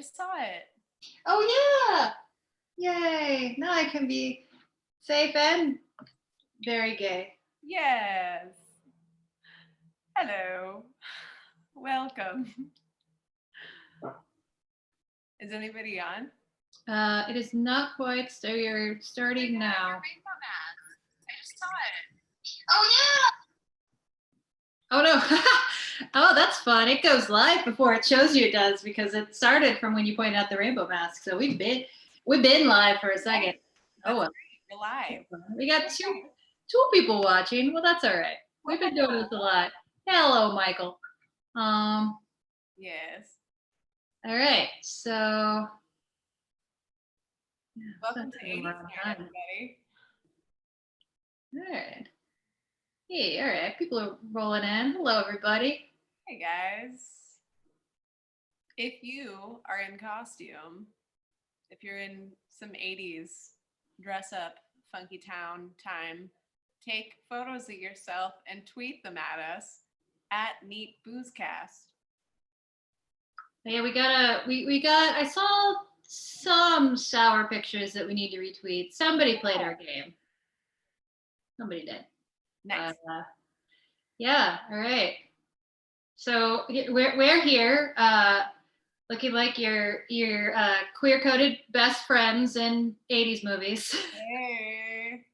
just saw it. Oh yeah! Yay! Now I can be safe and very gay. Yes. Hello. Welcome. Is anybody on? It is not quite, so you're starting now. I just saw it. Oh yeah! Oh no! Oh, that's fun. It goes live before it shows you it does because it started from when you pointed out the rainbow mask. So we've been live for a second. That's great. We're live. We got two people watching. Well, that's all right. We've been doing this a lot. Hello, Michael. Yes. All right. So Welcome to 80's night, everybody. All right. Hey, all right. People are rolling in. Hello, everybody. Hey guys. If you are in costume, if you're in some 80's dress up, funky town time, take photos of yourself and tweet them at us at Neat Boozecast. Yeah, we got. I saw some sour pictures that we need to retweet. Somebody played our game. Somebody did. Nice. Yeah. All right. So we're here, looking like your queer-coded best friends in 80's movies. Hey.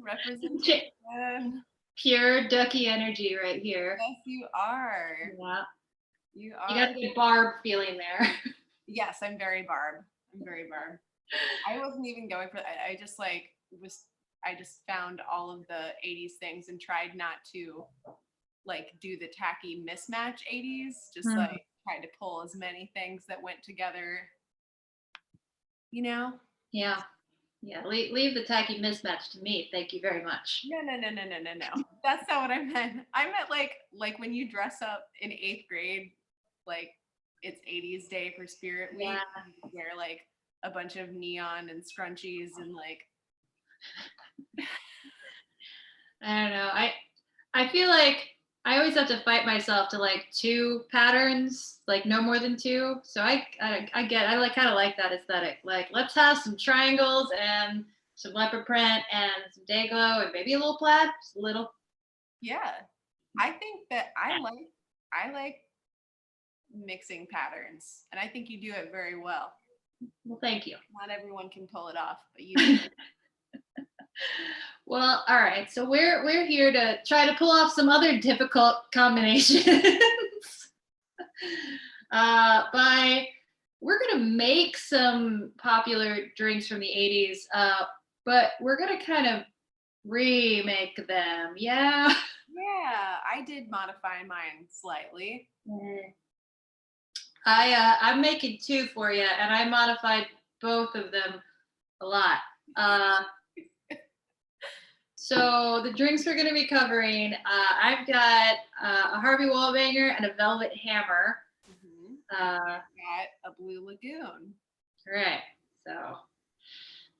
Representation. Pure ducky energy right here. Yes, you are. Yeah. You are. You got the Barb feeling there. Yes, I'm very Barb. I wasn't even going for that. I just found all of the 80's things and tried not to like do the tacky mismatch 80's. Just like tried to pull as many things that went together. You know? Yeah. Yeah, leave the tacky mismatch to me. Thank you very much. No. That's not what I meant. I meant like when you dress up in 8th grade, like it's 80's day for Spirit Week. Yeah. You wear like a bunch of neon and scrunchies and like. I don't know. I feel like I always have to fight myself to like 2 patterns, like no more than 2. So I like kind of like that aesthetic. Like let's have some triangles and some leopard print and some day glow and maybe a little plaid, just a little. Yeah, I think that I like mixing patterns, and I think you do it very well. Well, thank you. Not everyone can pull it off, but you do. Well, all right. So we're here to try to pull off some other difficult combinations. We're gonna make some popular drinks from the 80's, but we're gonna kind of remake them. Yeah. Yeah, I did modify mine slightly. I'm making 2 for you, and I modified both of them a lot. So the drinks we're going to be covering, I've got a Harvey Wallbanger and a Velvet Hammer. Got a Blue Lagoon. All right, so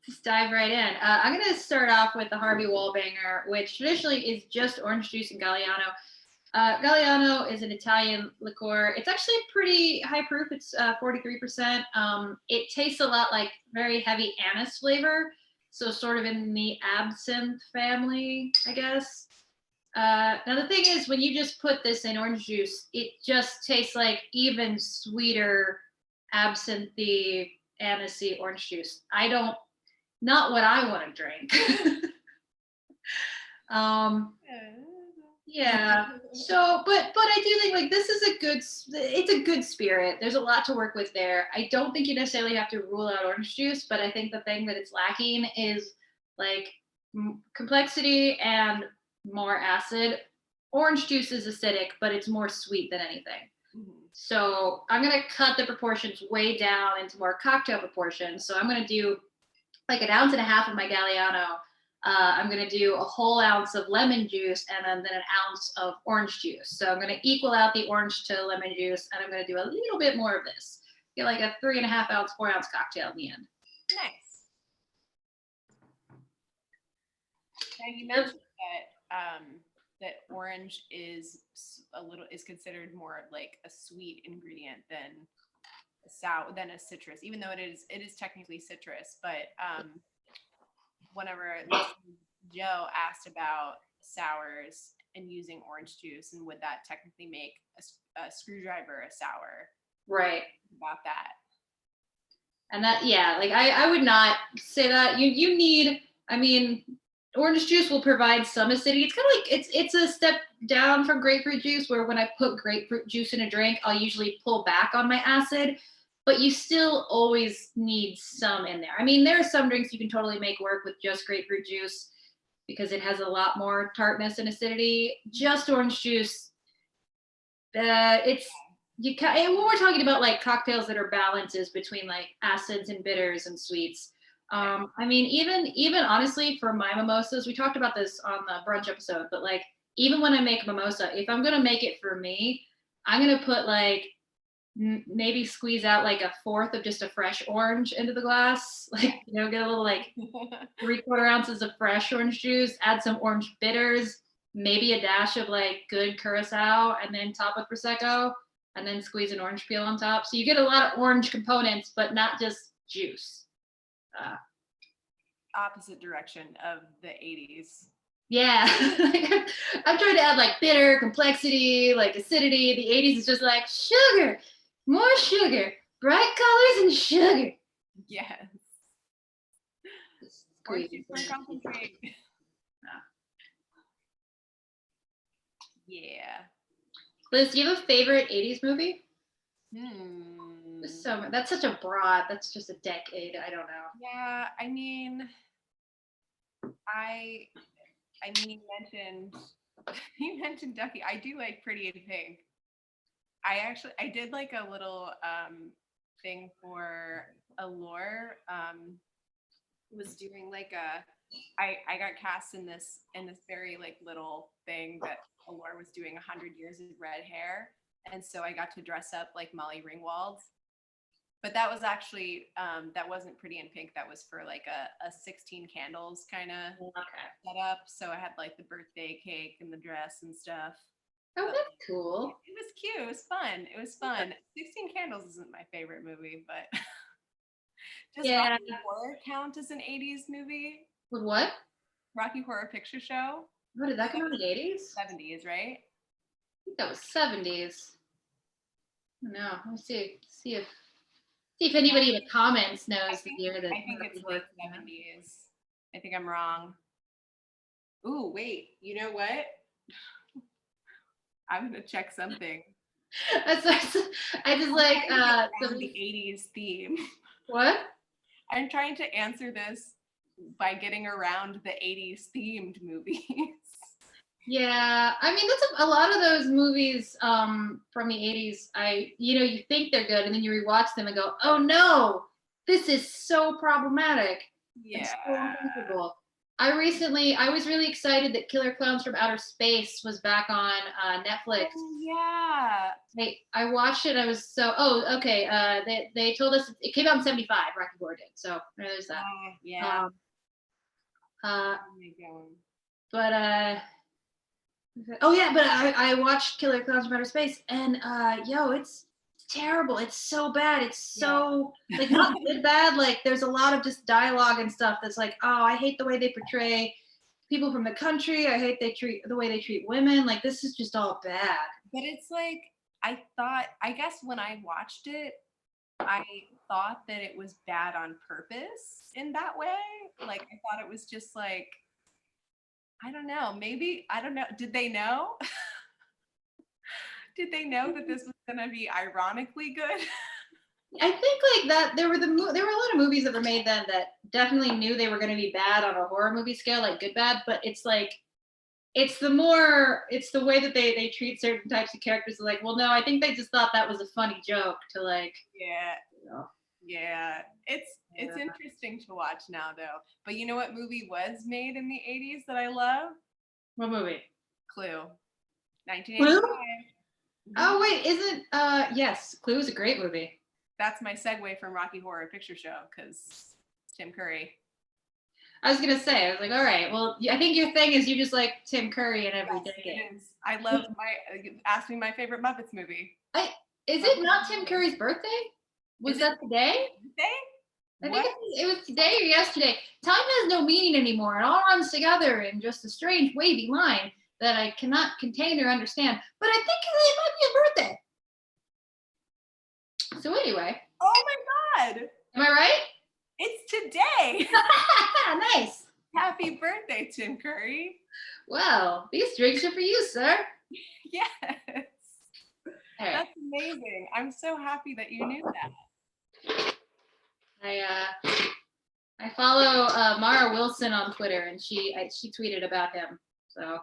let's dive right in. I'm going to start off with the Harvey Wallbanger, which traditionally is just orange juice and Galliano. Galliano is an Italian liqueur. It's actually pretty high proof. It's 43%. It tastes a lot like very heavy anise flavor. So sort of in the absinthe family, I guess. Now the thing is, when you just put this in orange juice, it just tastes like even sweeter absinthe, anisey orange juice. Not what I want to drink. Yeah. So, but I do think like this is it's a good spirit. There's a lot to work with there. I don't think you necessarily have to rule out orange juice, but I think the thing that it's lacking is like complexity and more acid. Orange juice is acidic, but it's more sweet than anything. So I'm going to cut the proportions way down into more cocktail proportions. So I'm going to do like 1.5 ounces of my Galliano. I'm going to do a whole ounce of lemon juice and then 1 ounce of orange juice. So I'm going to equal out the orange to lemon juice, and I'm going to do a little bit more of this. Get like a 3.5 ounce, 4 ounce cocktail in the end. Nice. Now you mentioned that orange is considered more like a sweet ingredient than a citrus, even though it is technically citrus. But whenever Joe asked about sours and using orange juice, and would that technically make a screwdriver a sour? Right. About that. And that, yeah, like I would not say that. You need, I mean, orange juice will provide some acidity. It's kind of like it's a step down from grapefruit juice, where when I put grapefruit juice in a drink, I'll usually pull back on my acid, but you still always need some in there. I mean, there are some drinks you can totally make work with just grapefruit juice because it has a lot more tartness and acidity. Just orange juice, it's and when we're talking about like cocktails that are balances between like acids and bitters and sweets. I mean, even honestly, for my mimosas, we talked about this on the brunch episode, but like even when I make a mimosa, if I'm gonna make it for me, I'm gonna put like maybe squeeze out like a fourth of just a fresh orange into the glass, like, you know, get a little like 3/4 ounces of fresh orange juice, add some orange bitters, maybe a dash of like good curacao, and then top with prosecco, and then squeeze an orange peel on top. So you get a lot of orange components, but not just juice. Opposite direction of the 80s. Yeah. I'm trying to add like bitter, complexity, like acidity. The 80s is just like sugar, more sugar, bright colors and sugar. Yes. Orange juice more concentrate. Yeah. Liz, do you have a favorite 80s movie? Hmm. So that's such a broad, that's just a decade. I don't know. Yeah, I mean, you mentioned Ducky. I do like Pretty in Pink. I did like a little thing for Allure. Was doing like I got cast in this very like little thing that Allure was doing 100 years of red hair, and so I got to dress up like Molly Ringwald. But that was actually that wasn't Pretty in Pink. That was for like a 16 candles kind of setup. So I had like the birthday cake and the dress and stuff. Oh, that's cool. It was cute. It was fun. It was fun. 16 Candles isn't my favorite movie, but does Rocky Horror count as an 80s movie? With what? Rocky Horror Picture Show? What did that come out in the 80s? 70s, right? I think that was 70s. No, let me see if anybody in the comments knows the year that. I think it's late 70s. I think I'm wrong. Ooh, wait. You know what? I'm gonna check something. I just like the 80s theme. What? I'm trying to answer this by getting around the 80s themed movies. Yeah, I mean that's a lot of those movies from the 80s. You think they're good, and then you rewatch them and go, oh no, this is so problematic. Yeah. So uncomfortable. I was really excited that Killer Clowns from Outer Space was back on Netflix. Oh, yeah. I watched it. I was okay. They told us it came out in 75. Rocky Horror did. So there's that. Yeah. But oh yeah, but I watched Killer Clowns from Outer Space, and it's terrible. It's so bad. It's so like not good bad. Like there's a lot of just dialogue and stuff that's like, oh, I hate the way they portray people from the country. I hate the way they treat women. Like this is just all bad. But it's like I guess when I watched it, I thought that it was bad on purpose in that way. Like I thought it was just like, I don't know, maybe, I don't know. Did they know? Did they know that this was gonna be ironically good? I think like that there were a lot of movies that were made then that definitely knew they were going to be bad on a horror movie scale, like good bad, but it's like it's the way that they treat certain types of characters. Like, well, no, I think they just thought that was a funny joke to like. Yeah. It's interesting to watch now though. But you know what movie was made in the 80s that I love? What movie? Clue. 1985. Clue? Oh wait, isn't yes, Clue is a great movie. That's my segue from Rocky Horror Picture Show because Tim Curry. I was gonna say, I was like, all right, well, I think your thing is you just like Tim Curry in every Yes, decade. it is. I love ask me my favorite Muppets movie. Is it not Tim Curry's birthday? Was Is that today? I think What? it was today or yesterday. Time has no meaning anymore. It all runs together in just a strange wavy line that I cannot contain or understand. But I think it might be his birthday. So anyway. Oh my God. Am I right? It's today. Nice. Happy birthday, Tim Curry. Well, these drinks are for you, sir. Yes. All right. That's amazing. I'm so happy that you knew that. I follow Mara Wilson on Twitter, and she tweeted about him. So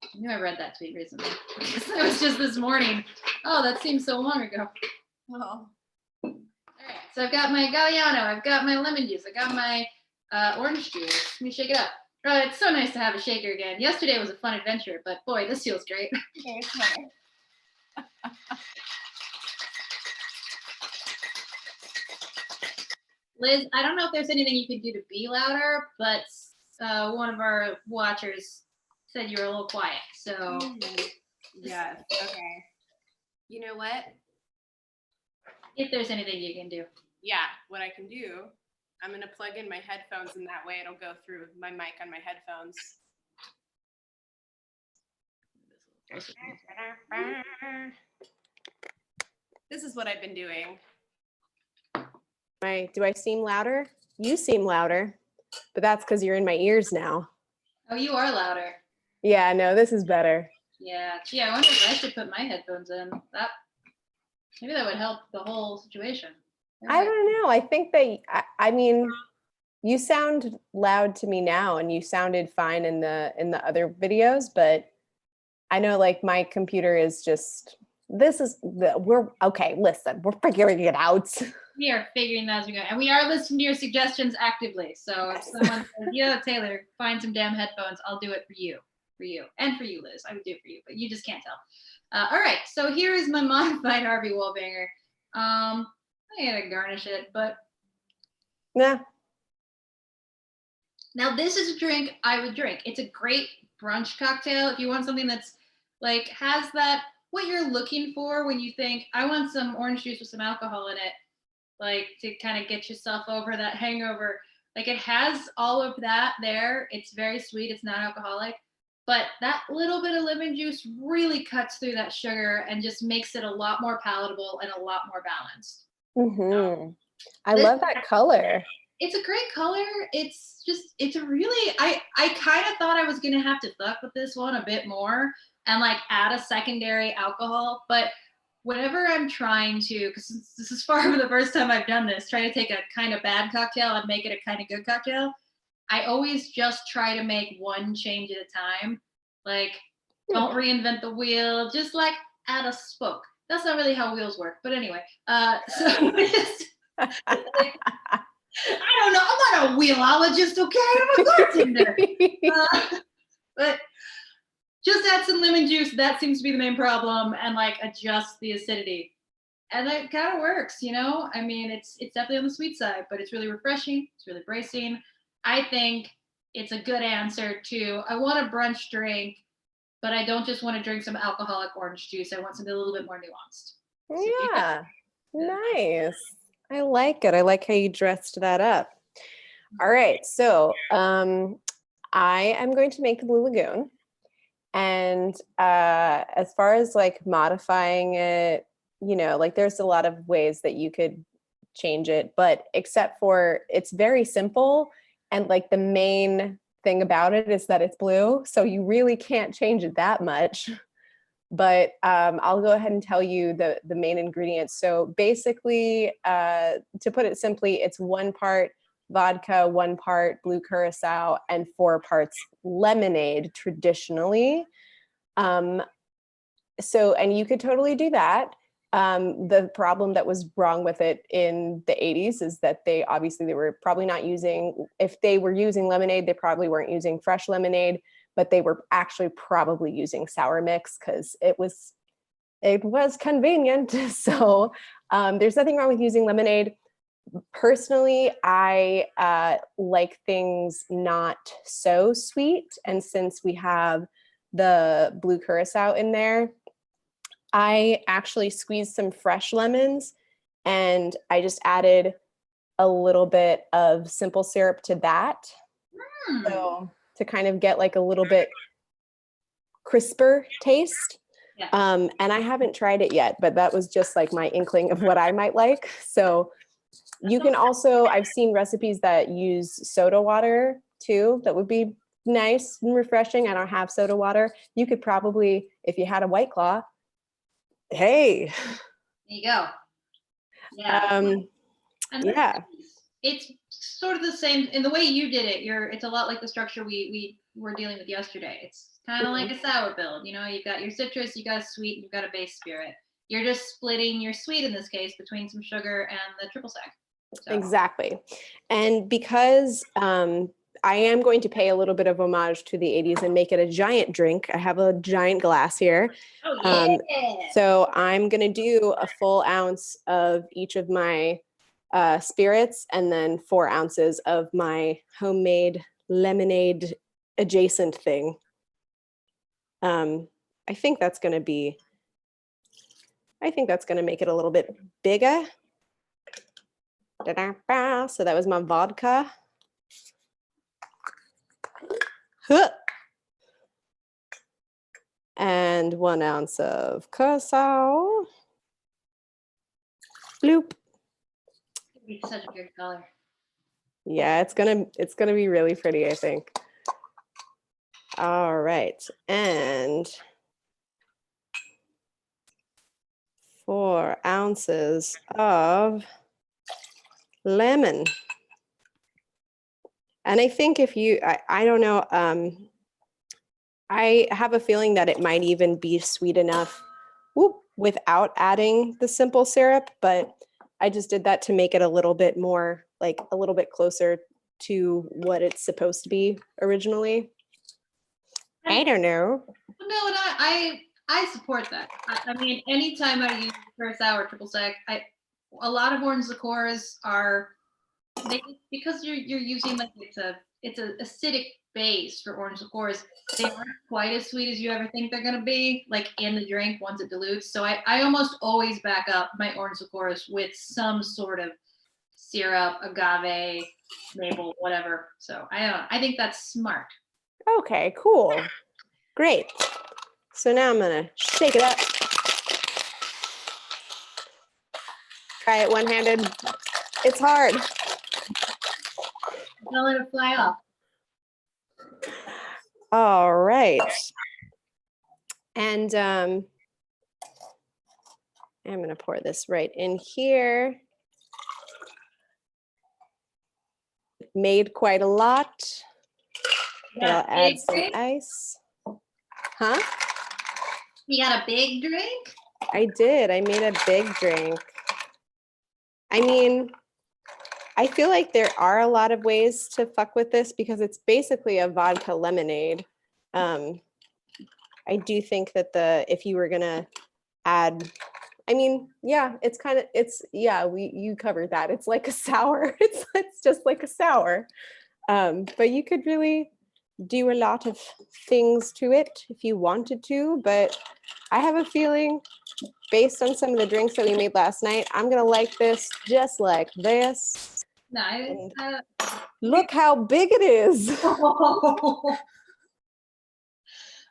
I knew I read that tweet recently. It was just this morning. Oh, that seems so long ago. Oh. All right. So I've got my Galliano. I've got my lemon juice. I got my orange juice. Let me shake it up. It's so nice to have a shaker again. Yesterday was a fun adventure, but boy, this feels great. Okay, it's better. Liz, I don't know if there's anything you could do to be louder, but one of our watchers said you were a little quiet. So Yes. Okay. You know what? if there's anything you can do. Yeah, what I can do, I'm gonna plug in my headphones, and that way it'll go through my mic on my headphones. This is what I've been doing. Do I seem louder? You seem louder, but that's because you're in my ears now. Oh, you are louder. Yeah, no, this is better. Yeah. Gee, I wonder if I should put my headphones in. Maybe that would help the whole situation. I don't know. I think I mean, you sound loud to me now, and you sounded fine in the other videos, but I know like my computer is just, we're okay, listen, we're figuring it out. We are figuring that as we go. And we are listening to your suggestions actively. So if someone says, yeah, Taylor, find some damn headphones, I'll do it for you. And for you, Liz. I would do it for you, but you just can't tell. All right, so here is my modified Harvey Wallbanger. I gotta garnish it, but Nah. now this is a drink I would drink. It's a great brunch cocktail. If you want something that's like has that what you're looking for when you think I want some orange juice with some alcohol in it, like to kind of get yourself over that hangover. Like it has all of that there. It's very sweet. It's not alcoholic. But that little bit of lemon juice really cuts through that sugar and just makes it a lot more palatable and a lot more balanced. Mm-hmm. I love that color. It's a great color. It's a really, I kind of thought I was going to have to fuck with this one a bit more and like add a secondary alcohol. But whenever I'm trying to, because this is far from the first time I've done this, try to take a kind of bad cocktail and make it a kind of good cocktail, I always just try to make one change at a time. Like, don't reinvent the wheel. Just like add a spoke. That's not really how wheels work. But anyway, so just, I don't know. I'm not a wheelologist, okay? I'm a bartender. But just add some lemon juice. That seems to be the main problem, and like adjust the acidity, and it kind of works. You know, I mean, it's definitely on the sweet side, but it's really refreshing. It's really bracing. I think it's a good answer to, I want a brunch drink, but I don't just want to drink some alcoholic orange juice. I want something a little bit more nuanced. So Yeah, nice. I like it. I like how you dressed that up. All right, so I am going to make the Blue Lagoon. And as far as like modifying it, you know, like there's a lot of ways that you could change it, but except for it's very simple. And like the main thing about it is that it's blue. So you really can't change it that much. But I'll go ahead and tell you the main ingredients. So basically, to put it simply, it's 1 part vodka, 1 part blue curaçao, and 4 parts lemonade traditionally. And you could totally do that. The problem that was wrong with it in the 80s is that they were probably not using, if they were using lemonade, they probably weren't using fresh lemonade, but they were actually probably using sour mix because it was convenient. So there's nothing wrong with using lemonade. Personally, I like things not so sweet. And since we have the blue curacao in there, I actually squeezed some fresh lemons and I just added a little bit of simple syrup to that. So to kind of get like a little bit crisper taste. Yeah. And I haven't tried it yet, but that was just like my inkling of what I might like. So you can also, I've seen recipes that use soda water too. That would be nice and refreshing. I don't have soda water. You could probably, if you had a White Claw, hey. There you go. Yeah. And yeah. It's sort of the same in the way you did it. It's a lot like the structure we were dealing with yesterday. It's kind of like a sour build. You know, you've got your citrus, you got a sweet, and you've got a base spirit. You're just splitting your sweet in this case between some sugar and the triple sec. So. Exactly. And because I am going to pay a little bit of homage to the 80s and make it a giant drink. I have a giant glass here. Oh, yeah. So I'm going to do a full ounce of each of my spirits and then 4 ounces of my homemade lemonade adjacent thing. I think that's going to make it a little bit bigger. So that was my vodka. And 1 ounce of cacao. Bloop. It's such a good color. Yeah, it's gonna be really pretty, I think. All right, and 4 ounces of lemon. And I think if you, I don't know, I have a feeling that it might even be sweet enough without adding the simple syrup, but I just did that to make it a little bit more, like a little bit closer to what it's supposed to be originally. I don't know. No, and I support that. I mean, anytime I use curaçao or triple sec, a lot of orange liqueurs are because you're using like it's a acidic base for orange liqueurs. They aren't quite as sweet as you ever think they're gonna be, like in the drink once it dilutes. So I almost always back up my orange liqueurs with some sort of syrup, agave, maple, whatever. So I think that's smart. Okay, cool. Great. So now I'm gonna shake it up. Try it one-handed. It's hard. Don't let it fly off. All right. And I'm gonna pour this right in here. Made quite a lot. But I'll add some ice. Huh? You got a big drink? I did. I made a big drink. I mean, I feel like there are a lot of ways to fuck with this because it's basically a vodka lemonade. I do think that if you were gonna add, I mean, yeah, you covered that. It's like a sour. It's just like a sour. But you could really do a lot of things to it if you wanted to, but I have a feeling based on some of the drinks that we made last night, I'm gonna like this just like this. Nice. Look how big it is.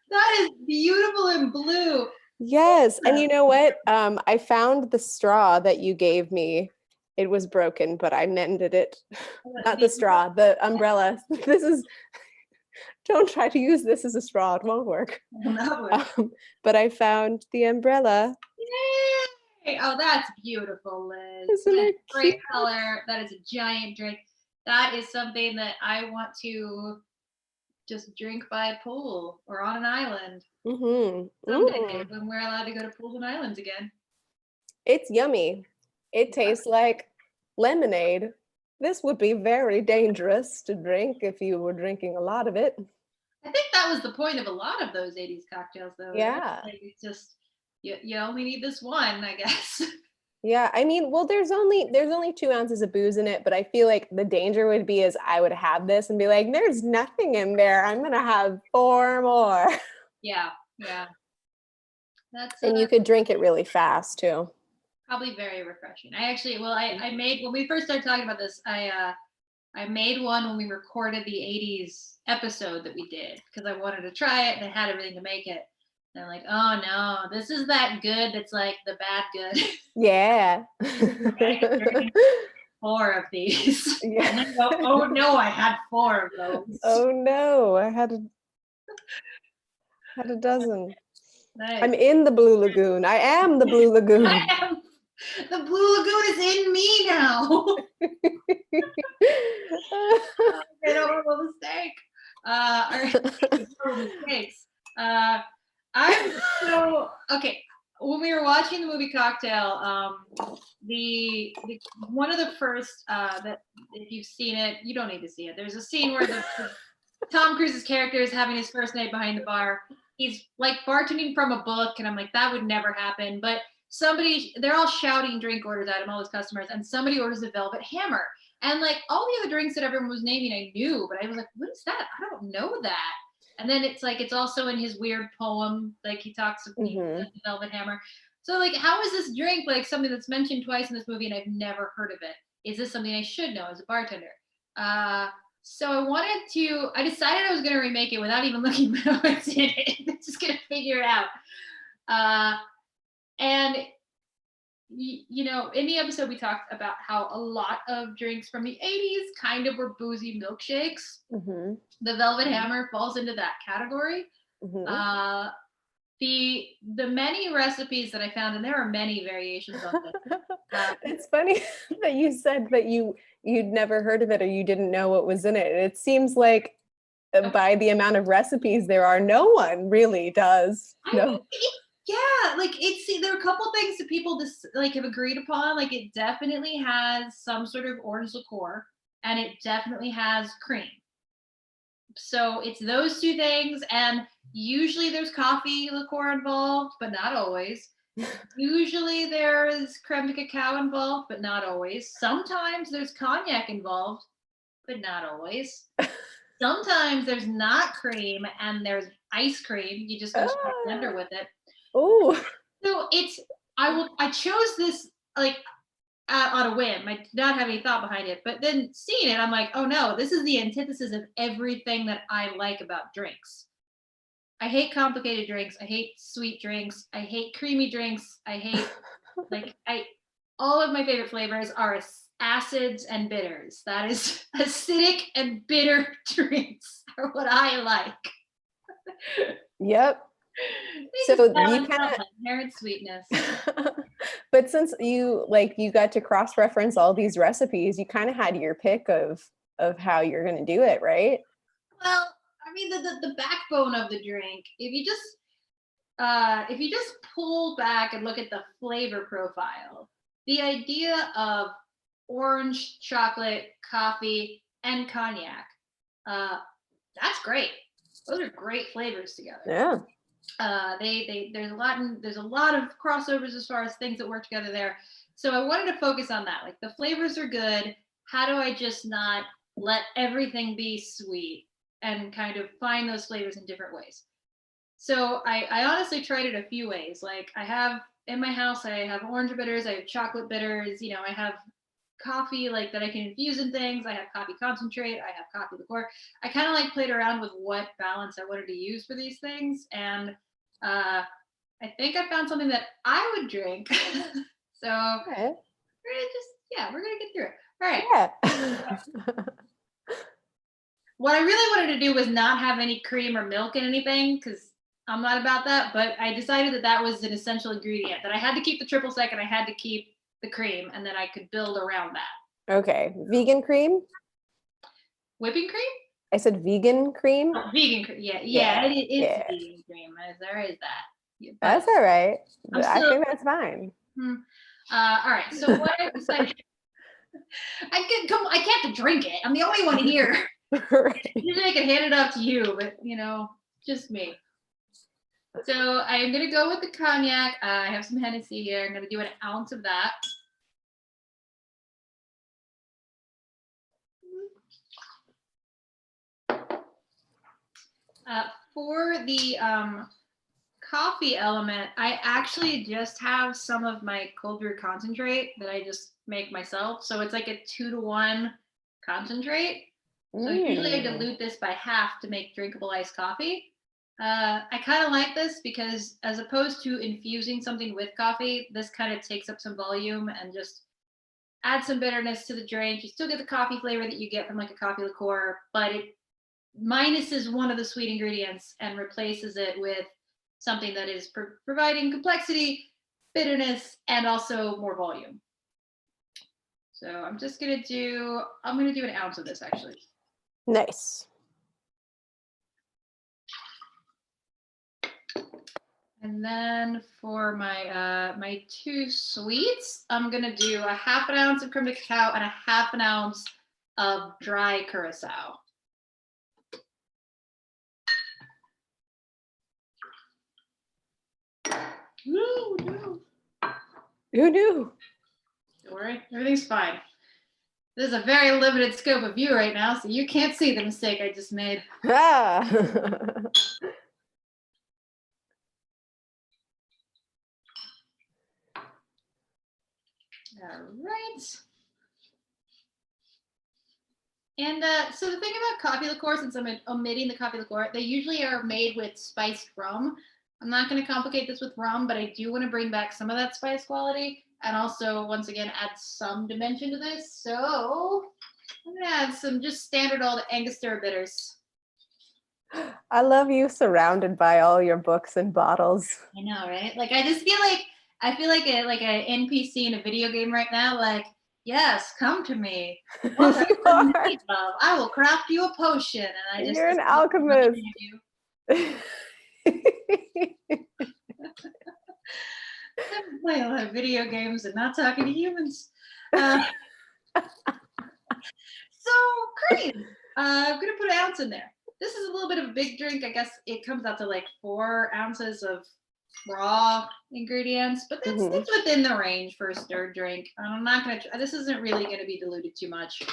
That is beautiful and blue. Yes, and you know what? I found the straw that you gave me. It was broken, but I mended it. Not the straw, the umbrella. Don't try to use this as a straw, it won't work. But I found the umbrella. Yay! Oh, that's beautiful, Liz. Isn't it great color. That is a giant drink. That is something that I want to just drink by a pool or on an island. Someday when we're allowed to go to pools and islands again. It's yummy. It tastes like lemonade. This would be very dangerous to drink if you were drinking a lot of it. I think that was the point of a lot of those 80s cocktails, though. Yeah. Right? Like it's just, you only need this one, I guess. Yeah, I mean, well, there's only 2 ounces of booze in it, but I feel like the danger would be is I would have this and be like, there's nothing in there. I'm gonna have 4 more. Yeah, yeah. That's And you could drink it really fast too. probably very refreshing. I actually, well, I made when we first started talking about this, I made one when we recorded the 80s episode that we did because I wanted to try it and I had everything to make it. And I'm like, oh no, this is that good that's like the bad good. Yeah. 4 of these. Yeah. And then go, oh no, I had 4 of those. Oh no, I had a dozen. Nice. I'm in the Blue Lagoon. I am the Blue Lagoon. I am, the Blue Lagoon is in me now. I don't want a mistake. All right. Mistakes. I'm so okay. When we were watching the movie Cocktail, the one of the first that if you've seen it, you don't need to see it. There's a scene where the Tom Cruise's character is having his first night behind the bar. He's like bartending from a book, and I'm like, that would never happen. But they're all shouting drink orders at him, all his customers, and somebody orders a Velvet Hammer. And like all the other drinks that everyone was naming, I knew, but I was like, what is that? I don't know that. And then it's like, it's also in his weird poem, like he talks of the Velvet Hammer. So like, how is this drink like something that's mentioned twice in this movie and I've never heard of it? Is this something I should know as a bartender? So I decided I was going to remake it without even looking at what's in it. I'm just going to figure it out. And you know, in the episode we talked about how a lot of drinks from the 80s kind of were boozy milkshakes. The Velvet Hammer falls into that category. The many recipes that I found, and there are many variations of it. It's funny that you said that you'd never heard of it or you didn't know what was in it. It seems like by the amount of recipes there are, no one really does. Yeah, like there are a couple things that people just like have agreed upon. Like it definitely has some sort of orange liqueur, and it definitely has cream. So it's those 2 things, and usually there's coffee liqueur involved, but not always. Usually there's creme de cacao involved, but not always. Sometimes there's cognac involved, but not always. Sometimes there's not cream and there's ice cream. You just go to the blender with it. Oh. So I chose this like on a whim. I did not have any thought behind it, but then seeing it, I'm like, oh no, this is the antithesis of everything that I like about drinks. I hate complicated drinks. I hate sweet drinks. I hate creamy drinks. I hate all of my favorite flavors are acids and bitters. That is acidic and bitter drinks are what I like. Yep. So you kind of inherent sweetness. But since you got to cross-reference all these recipes, you kind of had your pick of how you're going to do it, right? Well, I mean, the backbone of the drink, if you just pull back and look at the flavor profile, the idea of orange, chocolate, coffee, and cognac, that's great. Those are great flavors together. Yeah. There's a lot of crossovers as far as things that work together there. So I wanted to focus on that. Like the flavors are good. How do I just not let everything be sweet and kind of find those flavors in different ways? So I honestly tried it a few ways. Like I have in my house, I have orange bitters, I have chocolate bitters, you know, I have coffee like that I can infuse in things. I have coffee concentrate, I have coffee liqueur. I kind of like played around with what balance I wanted to use for these things. And I think I found something that I would drink. So okay. we're gonna get through it. All right. Yeah. What I really wanted to do was not have any cream or milk in anything because I'm not about that, but I decided that was an essential ingredient, that I had to keep the triple sec and I had to keep the cream, and then I could build around that. Okay. Vegan cream? Whipping cream? I said vegan cream. Oh, vegan cream. Yeah. It's vegan cream. There is that. But that's all right. I think that's fine. All right. So what I decided, I can't drink it. I'm the only one here. Right. Usually I can hand it off to you, but you know, just me. So I'm gonna go with the cognac. I have some Hennessy here. I'm gonna do an ounce of that. For the coffee element, I actually just have some of my cold brew concentrate that I just make myself. So it's like a 2-to-1 concentrate. So usually I dilute this by half to make drinkable iced coffee. I kind of like this because as opposed to infusing something with coffee, this kind of takes up some volume and just adds some bitterness to the drink. You still get the coffee flavor that you get from like a coffee liqueur, but it minuses one of the sweet ingredients and replaces it with something that is providing complexity, bitterness, and also more volume. So I'm gonna do an ounce of this actually. Nice. And then for my my 2 sweets, I'm gonna do a half an ounce of creme de cacao and a half an ounce of dry curaçao. No, no. Who knew? Don't worry, everything's fine. There's a very limited scope of view right now, so you can't see the mistake I just made. Ah. All right. And so the thing about coffee liqueur, since I'm omitting the coffee liqueur, they usually are made with spiced rum. I'm not going to complicate this with rum, but I do want to bring back some of that spice quality and also, once again, add some dimension to this. So I'm going to add some just standard old Angostura bitters. I love you surrounded by all your books and bottles. I know, right? Like, I just feel like an NPC in a video game right now. Like, yes, come to me. What You are. I will craft you a potion. And I just You're an alchemist. I'm playing a lot of video games and not talking to humans. So great. I'm gonna put an ounce in there. This is a little bit of a big drink. I guess it comes out to like 4 ounces of raw ingredients, but that's within the range for a stirred drink. I'm not gonna. This isn't really gonna be diluted too much.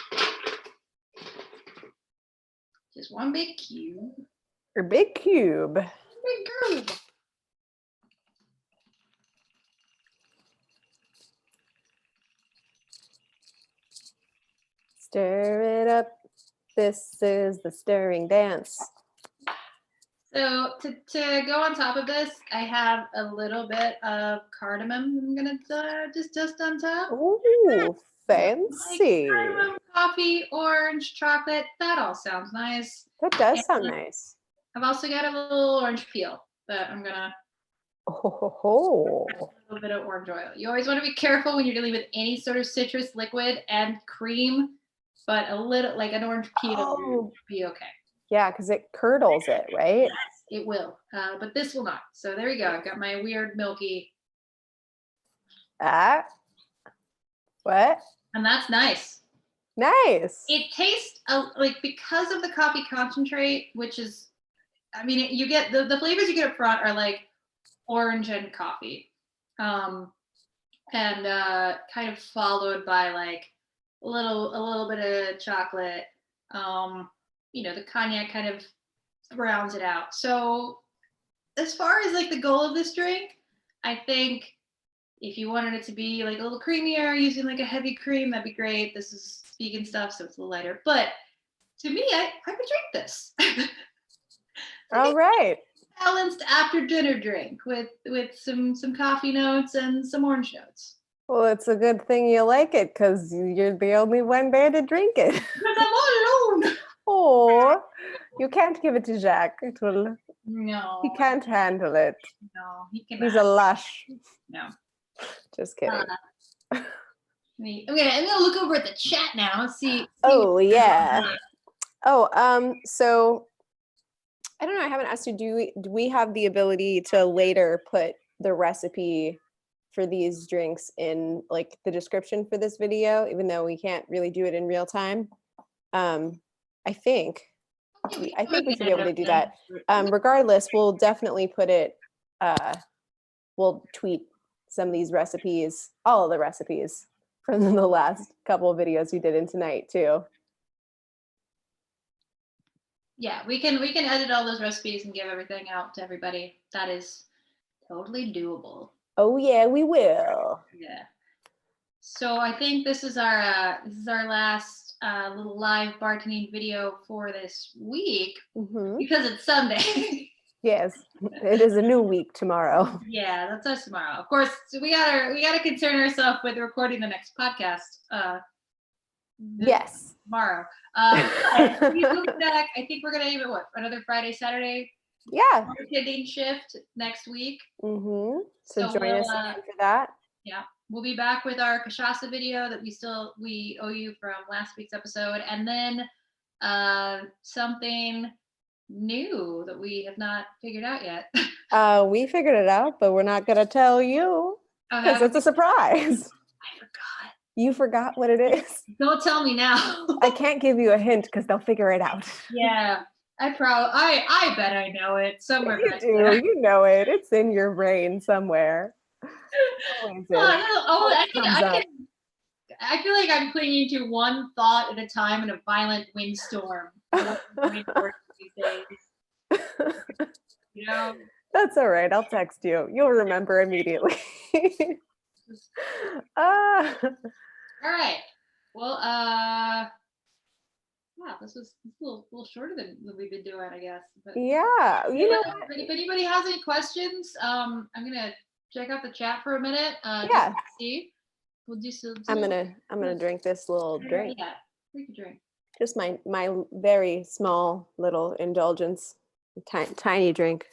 Just one big cube. Your big cube. Big cube. Stir it up. This is the stirring dance. So to go on top of this, I have a little bit of cardamom. I'm gonna just dust on top. Ooh, fancy. Like cardamom, coffee, orange, chocolate. That all sounds nice. That does sound nice. I've also got a little orange peel that I'm gonna. Oh. A little bit of orange oil. You always want to be careful when you're dealing with any sort of citrus liquid and cream, but a little like an orange peel will be okay. Yeah, because it curdles it, right? Yes, it will, but this will not. So there you go. I've got my weird milky. What? And that's nice. Nice. It tastes like, because of the coffee concentrate, which is, I mean, you get the flavors you get up front are like orange and coffee, and kind of followed by like a little bit of chocolate. The cognac kind of rounds it out. So as far as like the goal of this drink, I think if you wanted it to be like a little creamier using like a heavy cream, that'd be great. This is vegan stuff, so it's a little lighter. But to me, I could drink this. All right. Balanced after dinner drink with some coffee notes and some orange notes. Well, it's a good thing you like it because you're the only one there to drink it. Because I'm all alone. Oh, you can't give it to Jack. It will. No. He can't handle it. No, he cannot. He's a lush. No. Just kidding. I'm gonna look over at the chat now and see. Oh yeah. So I don't know. I haven't asked you. Do we have the ability to later put the recipe for these drinks in like the description for this video, even though we can't really do it in real time? I think we should be able to do that. Regardless, we'll definitely put it we'll tweet some of these recipes, all of the recipes from the last couple of videos we did in tonight too. Yeah, we can edit all those recipes and give everything out to everybody. That is totally doable. Oh yeah, we will. Yeah. So I think this is our last little live bartending video for this week because it's Sunday. Yes, it is a new week tomorrow. Yeah, that's us tomorrow. Of course, so we gotta concern ourselves with recording the next podcast. Yes. Tomorrow. We will be back. I think we're gonna aim at another Friday, Saturday. Yeah. Bartending shift next week. So join us again for that. Yeah, we'll be back with our cachaça video that we owe you from last week's episode, and then something new that we have not figured out yet. We figured it out, but we're not gonna tell you because it's a surprise. I forgot. You forgot what it is? Don't tell me now. I can't give you a hint because they'll figure it out. Yeah, I bet I know it somewhere. You back do. there. You know it. It's in your brain somewhere. I feel like I'm clinging to one thought at a time in a violent windstorm. These days. You know? That's all right. I'll text you. You'll remember immediately. All right. Well, wow, this was a little shorter than we've been doing, I guess. But yeah, you know, if anybody has any questions, I'm gonna check out the chat for a minute. Yeah. See, we'll do some. I'm gonna drink this little drink. Yeah, drink a drink. Just my very small little indulgence, tiny drink.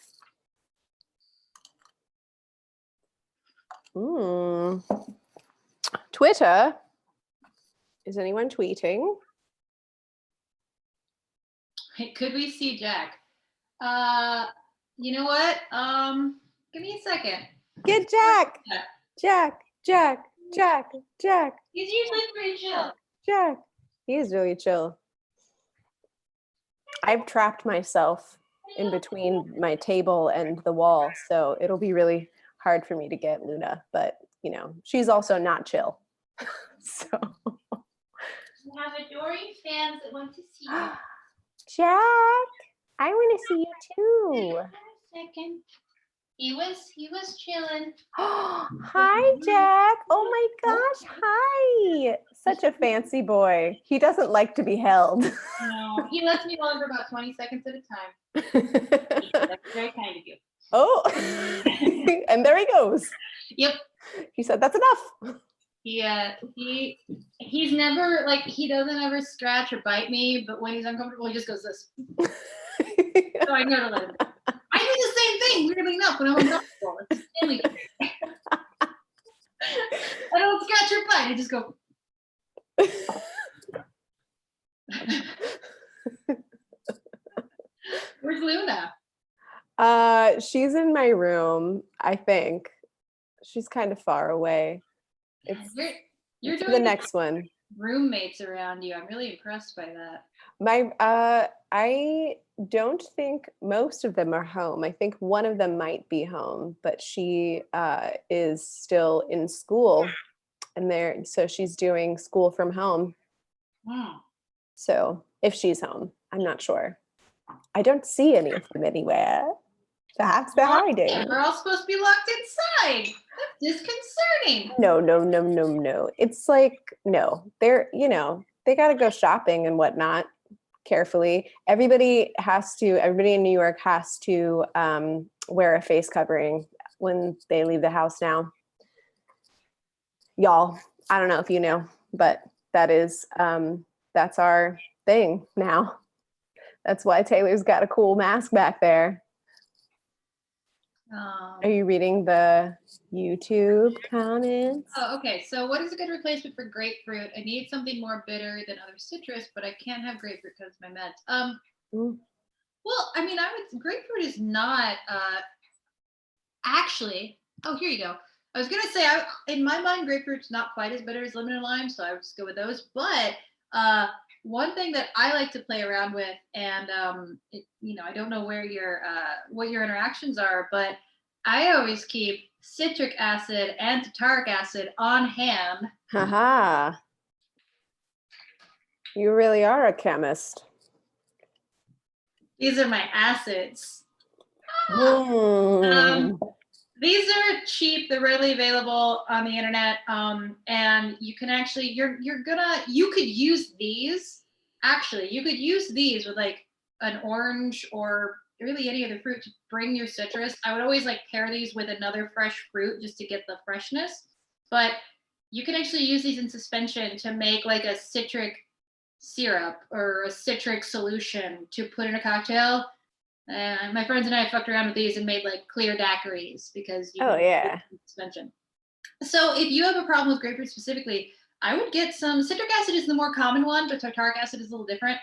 Twitter. Is anyone tweeting? Hey, could we see Jack? You know what? Give me a second. Get Jack. Jack. He's usually pretty chill. Jack. He's really chill. I've trapped myself in between my table and the wall, so it'll be really hard for me to get Luna, but you know, she's also not chill. So We have adoring fans that want to see you. Jack, I want to see you too. Second. He was chilling. Hi, Jack. Oh my gosh, hi. Such a fancy boy. He doesn't like to be held. No, he lets me hold for about 20 seconds at a time. That's very kind of you. Oh, and there he goes. Yep. He said, that's enough. He's never, like, he doesn't ever scratch or bite me, but when he's uncomfortable, he just goes this. So I know to let him. I do the same thing, weirdly enough, when I'm uncomfortable. It's a silly thing. I don't scratch or bite, I just go. Where's Luna? She's in my room, I think. She's kind of far away. You're doing the next one. Roommates around you. I'm really impressed by that. I don't think most of them are home. I think one of them might be home, but she is still in school, and so she's doing school from home. So if she's home, I'm not sure. I don't see any of them anywhere. Perhaps they're hiding. We're all supposed to be locked inside. That's disconcerting. No. It's like, no, they got to go shopping and whatnot carefully. Everybody in New York has to wear a face covering when they leave the house now. Y'all, I don't know if you know, but that's our thing now. That's why Taylor's got a cool mask back there. Are you reading the YouTube comments? Oh, okay. So what is a good replacement for grapefruit? I need something more bitter than other citrus, but I can't have grapefruit because of my meds. Well, I mean, grapefruit is not actually. Oh, here you go. I was gonna say, in my mind, grapefruit's not quite as bitter as lemon and lime, so I would just go with those. But one thing that I like to play around with, and I don't know what your interactions are, but I always keep citric acid and tartaric acid on hand. Haha. You really are a chemist. These are my acids. Mm. These are cheap. They're readily available on the internet. And you can actually, you could use these. Actually, you could use these with like an orange or really any other fruit to bring your citrus. I would always like pair these with another fresh fruit just to get the freshness. But you can actually use these in suspension to make like a citric syrup or a citric solution to put in a cocktail. My friends and I fucked around with these and made like clear daiquiris because you can yeah. suspension. So if you have a problem with grapefruit specifically, I would get some citric acid is the more common one, but tartaric acid is a little different.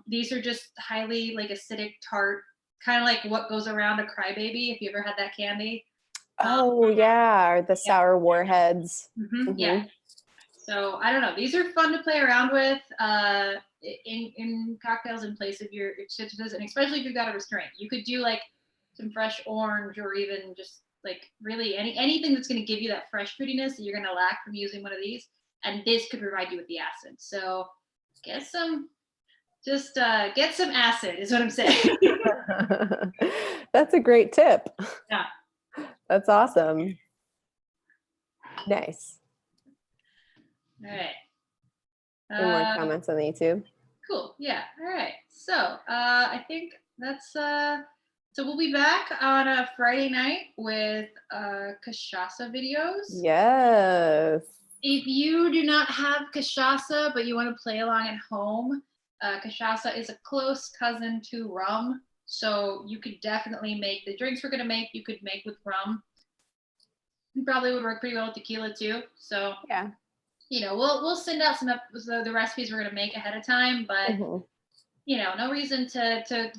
These are just highly like acidic tart, kind of like what goes around a crybaby. If you ever had that candy. Oh yeah, or the sour warheads. Yeah. So I don't know. These are fun to play around with in cocktails in place of your citrus, and especially if you've got a restraint. You could do like some fresh orange, or even just like really anything that's going to give you that fresh fruitiness that you're going to lack from using one of these. And this could provide you with the acid. So get some acid is what I'm saying. That's a great tip. Yeah. That's awesome. Nice. All right. Any more comments on the YouTube? Cool. Yeah. All right. So I think that's so we'll be back on a Friday night with cachaça videos. Yes. If you do not have cachaça, but you want to play along at home, cachaça is a close cousin to rum. So you could definitely make the drinks we're going to make, you could make with rum. It probably would work pretty well with tequila too. So yeah. You know, we'll send out some of the recipes we're going to make ahead of time, but you know, no reason to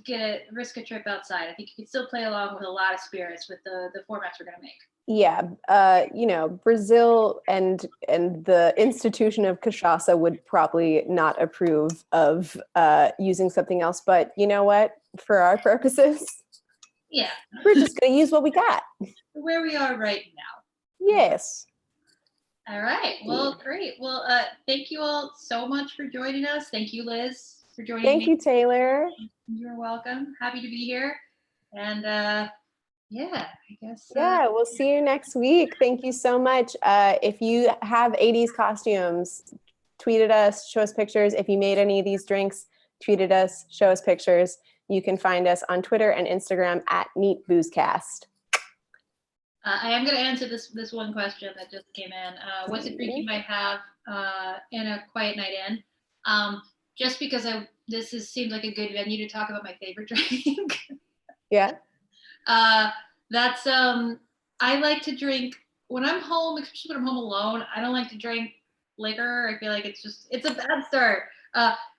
risk a trip outside. I think you can still play along with a lot of spirits with the formats we're going to make. Yeah, you know, Brazil and the institution of cachaça would probably not approve of using something else, but you know what? For our purposes, yeah, we're just going to use what we got. Where we are right now. Yes. All right. Well, great. Well, thank you all so much for joining us. Thank you, Liz, for joining me. Thank you, Taylor. You're welcome. Happy to be here. And yeah, I guess. Yeah, we'll see you next week. Thank you so much. If you have 80s costumes, tweet at us, show us pictures. If you made any of these drinks, tweet at us, show us pictures. You can find us on Twitter and Instagram at NeatBoozecast. I am going to answer this one question that just came in. What's a drink you might have in a quiet night in? Just because seems like a good venue to talk about my favorite drink. Yeah. That's I like to drink when I'm home, especially when I'm home alone. I don't like to drink liquor. I feel like it's a bad start.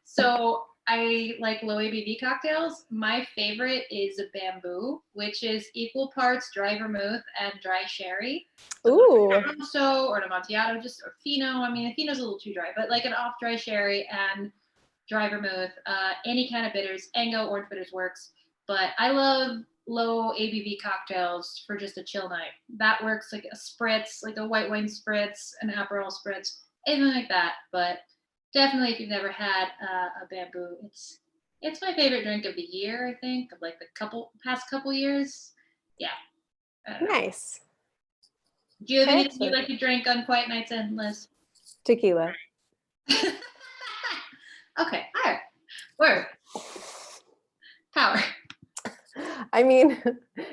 So I like low ABV cocktails. My favorite is a bamboo, which is equal parts dry vermouth and dry sherry. Ooh. So or an Amontillado, just or Fino. I mean, a Fino's a little too dry, but like an off dry sherry and dry vermouth. Any kind of bitters, Ango, orange bitters works. But I love low ABV cocktails for just a chill night. That works like a spritz, like a white wine spritz, an Aperol spritz, anything like that. But definitely, if you've never had a bamboo, it's my favorite drink of the year. I think of like the past couple years. Yeah. Nice. Do you have anything you like to drink on quiet nights in, Liz? Tequila. Okay. All right. Word. Power. I mean,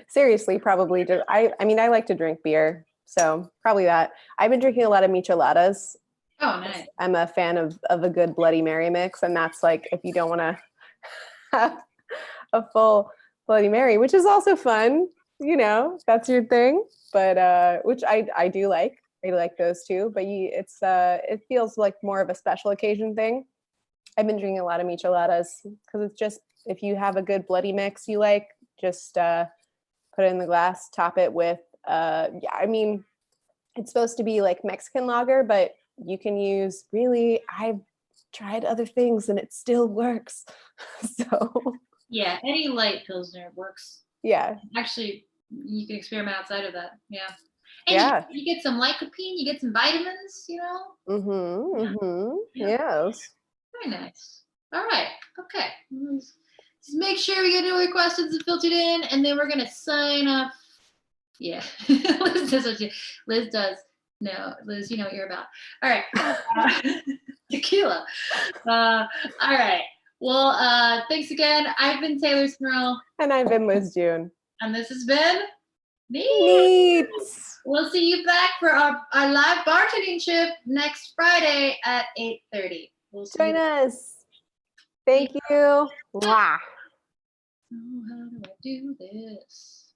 seriously, probably just I mean, I like to drink beer, so probably that. I've been drinking a lot of micheladas. Oh, nice. I'm a fan of a good Bloody Mary mix, and that's like if you don't want to have a full Bloody Mary, which is also fun, you know, that's your thing. But which I do like. I like those too. But it feels like more of a special occasion thing. I've been drinking a lot of micheladas because it's just if you have a good bloody mix you like, just put it in the glass, top it with yeah, I mean, it's supposed to be like Mexican lager, but you can use I've tried other things and it still works. So yeah, any light Pilsner works. Yeah. Actually you can experiment outside of that. Yeah. And Yeah. you get some lycopene, you get some vitamins, you know. Yeah. Yes. Very nice. All right. Okay. Just make sure we get all your questions filtered in, and then we're gonna sign off. Yeah. Liz does what Liz does. No, Liz, you know what you're about. All right. Tequila. All right. Well, thanks again. I've been Taylor Snurl, And I've been Liz June. and this has been Neat. Neat. We'll see you back for our live bartending trip next Friday at 8:30. We'll see Join you. us. Thank you. Mwah. Oh, how do I do this?